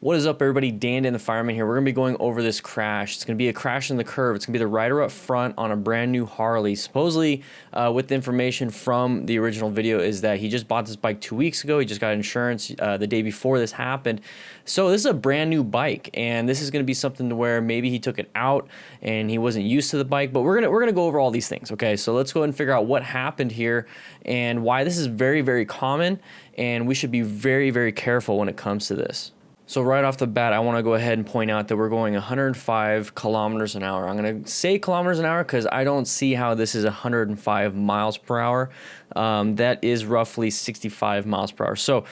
What is up, everybody? DanDanTheFireman here. We're going to be going over this crash. It's going to be a crash in the curve. It's going to be the rider up front on a brand new Harley. Supposedly, with the information from the original video, is that he just bought this bike 2 weeks ago. He just got insurance the day before this happened. So this is a brand new bike, and this is going to be something to where maybe he took it out and he wasn't used to the bike. But we're gonna go over all these things. Okay, so let's go ahead and figure out what happened here and why this is very, very common, and we should be very, very careful when it comes to this. So right off the bat, I want to go ahead and point out that we're going 105 kilometers an hour. I'm going to say kilometers an hour because I don't see how this is 105 miles per hour. That is roughly 65 miles per hour. So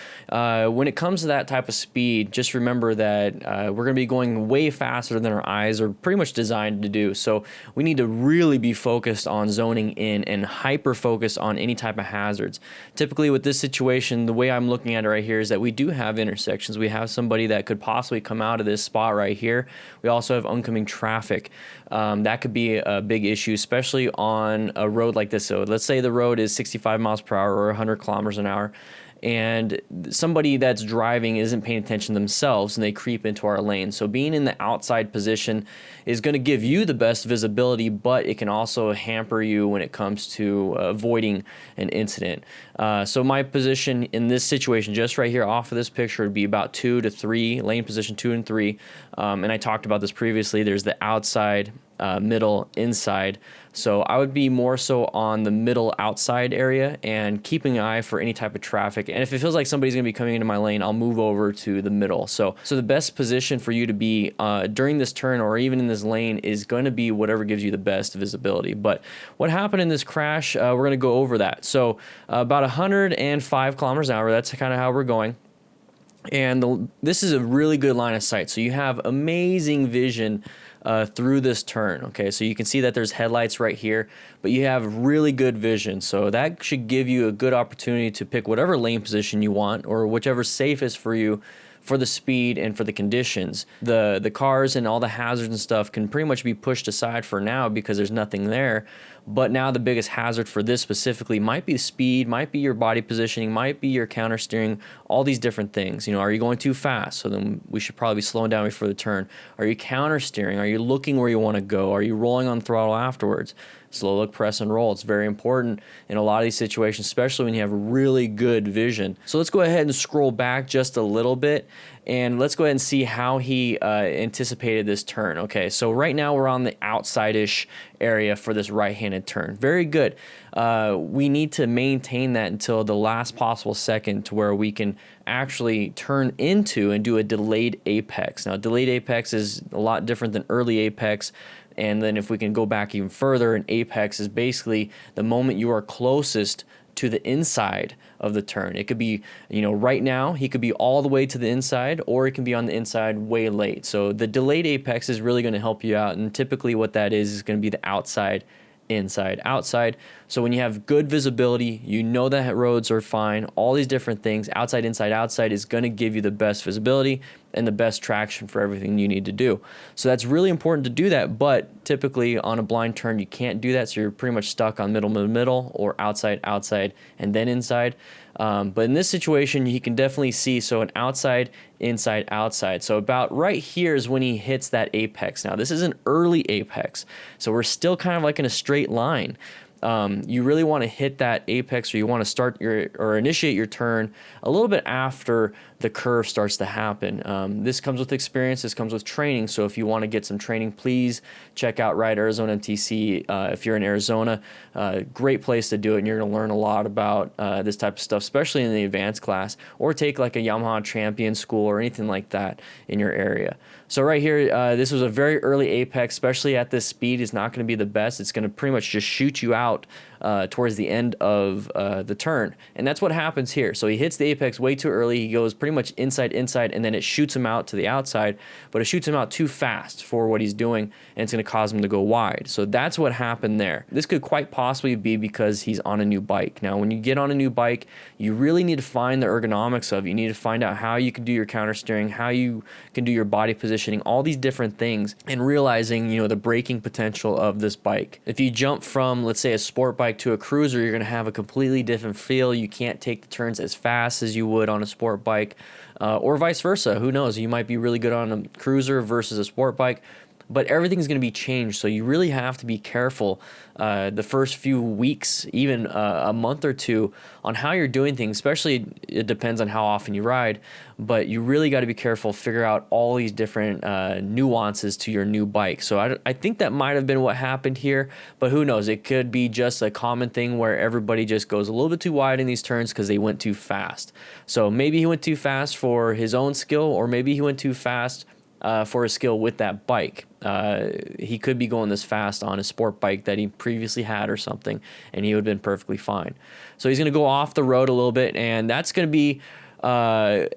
when it comes to that type of speed, just remember that we're going to be going way faster than our eyes are pretty much designed to do. So we need to really be focused on zoning in and hyper focused on any type of hazards. Typically with this situation, the way I'm looking at it right here is that we do have intersections. We have somebody that could possibly come out of this spot right here. We also have oncoming traffic. That could be a big issue, especially on a road like this. So let's say the road is 65 miles per hour or 100 kilometers an hour, and somebody that's driving isn't paying attention themselves and they creep into our lane. So being in the outside position is going to give you the best visibility, but it can also hamper you when it comes to avoiding an incident. So my position in this situation, just right here off of this picture, would be about 2 to 3, lane position 2 and 3. And I talked about this previously. There's the outside, middle, inside. So I would be more so on the middle outside area and keeping an eye for any type of traffic. And if it feels like somebody's going to be coming into my lane, I'll move over to the middle. So the best position for you to be during this turn or even in this lane is going to be whatever gives you the best visibility. But what happened in this crash, we're going to go over that. So about 105 kilometers an hour, that's kind of how we're going. And this is a really good line of sight. So you have amazing vision through this turn. Okay, so you can see that there's headlights right here, but you have really good vision. So that should give you a good opportunity to pick whatever lane position you want or whichever's safest for you for the speed and for the conditions. The cars and all the hazards and stuff can pretty much be pushed aside for now because there's nothing there. But now the biggest hazard for this specifically might be speed, might be your body positioning, might be your counter steering, all these different things. You know, are you going too fast? So then we should probably be slowing down before the turn. Are you counter steering? Are you looking where you want to go? Are you rolling on throttle afterwards? Slow look, press, and roll. It's very important in a lot of these situations, especially when you have really good vision. So let's go ahead and scroll back just a little bit, and let's go ahead and see how he anticipated this turn. Okay, so right now we're on the outside-ish area for this right-handed turn. Very good. We need to maintain that until the last possible second to where we can actually turn into and do a delayed apex. Now, delayed apex is a lot different than early apex. And then if we can go back even further, an apex is basically the moment you are closest to the inside of the turn. It could be, you know, right now, he could be all the way to the inside, or it can be on the inside way late. So the delayed apex is really going to help you out. And typically what that is going to be the outside, inside, outside. So when you have good visibility, you know that roads are fine, all these different things, outside, inside, outside is going to give you the best visibility and the best traction for everything you need to do. So that's really important to do that, but typically on a blind turn, you can't do that. So you're pretty much stuck on middle, middle, middle, or outside, outside, and then inside. But in this situation, you can definitely see, so an outside, inside, outside. So about right here is when he hits that apex. Now, this is an early apex, so we're still kind of like in a straight line. You really want to hit that apex, or you want to start or initiate your turn a little bit after the curve starts to happen. This comes with experience, this comes with training. So if you want to get some training, please check out Ride Arizona MTC. If you're in Arizona, great place to do it, and you're going to learn a lot about this type of stuff, especially in the advanced class, or take like a Yamaha champion school or anything like that in your area. So right here, this was a very early apex, especially at this speed. It's not going to be the best. It's going to pretty much just shoot you out towards the end of the turn. And that's what happens here. So he hits the apex way too early. He goes pretty much inside, and then it shoots him out to the outside, but it shoots him out too fast for what he's doing, and it's going to cause him to go wide. So that's what happened there. This could quite possibly be because he's on a new bike. Now, when you get on a new bike, you really need to find the ergonomics of it. You need to find out how you can do your counter steering, how you can do your body positioning, all these different things, and realizing, you know, the braking potential of this bike. If you jump from, let's say, a sport bike to a cruiser, you're going to have a completely different feel. You can't take the turns as fast as you would on a sport bike. or vice versa. Who knows? You might be really good on a cruiser versus a sport bike, but everything's going to be changed. So you really have to be careful the first few weeks, even a month or two, on how you're doing things. Especially, it depends on how often you ride, but you really got to be careful, figure out all these different nuances to your new bike. So I think that might have been what happened here, but who knows? It could be just a common thing where everybody just goes a little bit too wide in these turns because they went too fast. So maybe he went too fast for his own skill, or maybe he went too fast for his skill with that bike. He could be going this fast on a sport bike that he previously had or something, and he would have been perfectly fine. So he's going to go off the road a little bit, and that's going to be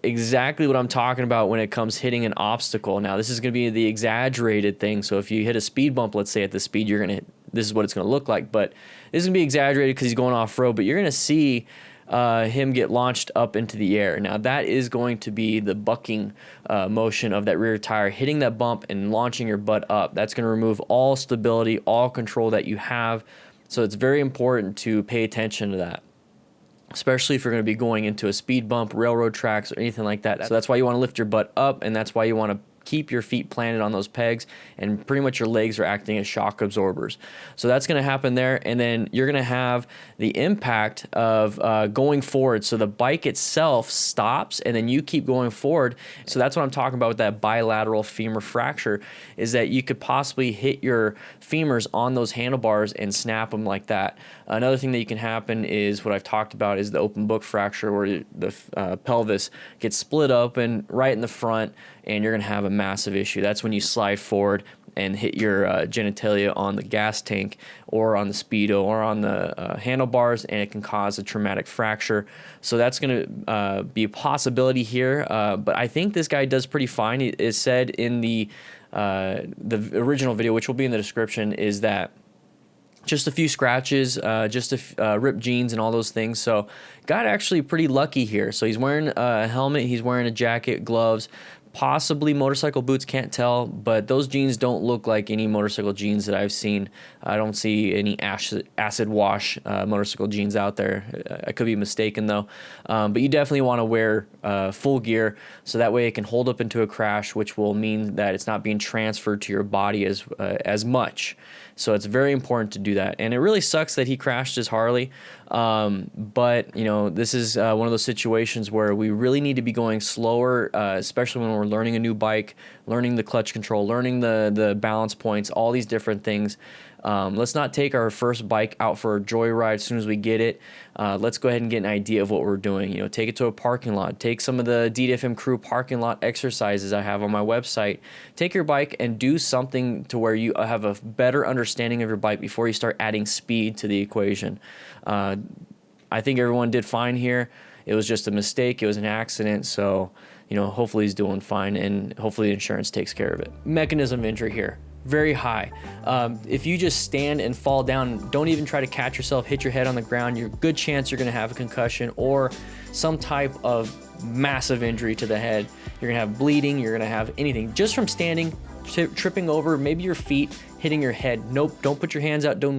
exactly what I'm talking about when it comes hitting an obstacle. Now, this is going to be the exaggerated thing. So if you hit a speed bump, let's say at this speed, you're going to hit, this is what it's going to look like. But this is going to be exaggerated because he's going off road, but you're going to see him get launched up into the air. Now that is going to be the bucking motion of that rear tire hitting that bump and launching your butt up. That's going to remove all stability, all control that you have. So it's very important to pay attention to that, especially if you're going to be going into a speed bump, railroad tracks, or anything like that. So that's why you want to lift your butt up, and that's why you want to keep your feet planted on those pegs, and pretty much your legs are acting as shock absorbers. So that's going to happen there, and then you're going to have the impact of going forward. So the bike itself stops, and then you keep going forward. So that's what I'm talking about with that bilateral femur fracture, is that you could possibly hit your femurs on those handlebars and snap them like that. Another thing that can happen is what I've talked about is the open book fracture, where the pelvis gets split open right in the front, and you're going to have a massive issue. That's when you slide forward and hit your genitalia on the gas tank or on the speedo or on the handlebars, and it can cause a traumatic fracture. So that's going to be a possibility here, but I think this guy does pretty fine. It is said in the original video, which will be in the description, is that just a few scratches, just ripped jeans and all those things. So got actually pretty lucky here. So he's wearing a helmet, he's wearing a jacket, gloves, possibly motorcycle boots, can't tell, but those jeans don't look like any motorcycle jeans that I've seen. I don't see any acid wash motorcycle jeans out there. I could be mistaken though, but you definitely want to wear full gear, so that way it can hold up into a crash, which will mean that it's not being transferred to your body as much. So it's very important to do that. And it really sucks that he crashed his Harley. But, you know, this is one of those situations where we really need to be going slower, especially when we're learning a new bike, learning the clutch control, learning the balance points, all these different things. Let's not take our first bike out for a joyride as soon as we get it. Let's go ahead and get an idea of what we're doing. You know, take it to a parking lot. Take some of the DDFM crew parking lot exercises I have on my website. Take your bike and do something to where you have a better understanding of your bike before you start adding speed to the equation. I think everyone did fine here. It was just a mistake. It was an accident. So, you know, hopefully he's doing fine, and hopefully the insurance takes care of it. Mechanism of injury here, very high. If you just stand and fall down, don't even try to catch yourself, hit your head on the ground, you're good chance you're going to have a concussion or some type of massive injury to the head. You're going to have bleeding, you're going to have anything just from standing, tripping over maybe your feet, hitting your head. Nope, don't put your hands out, don't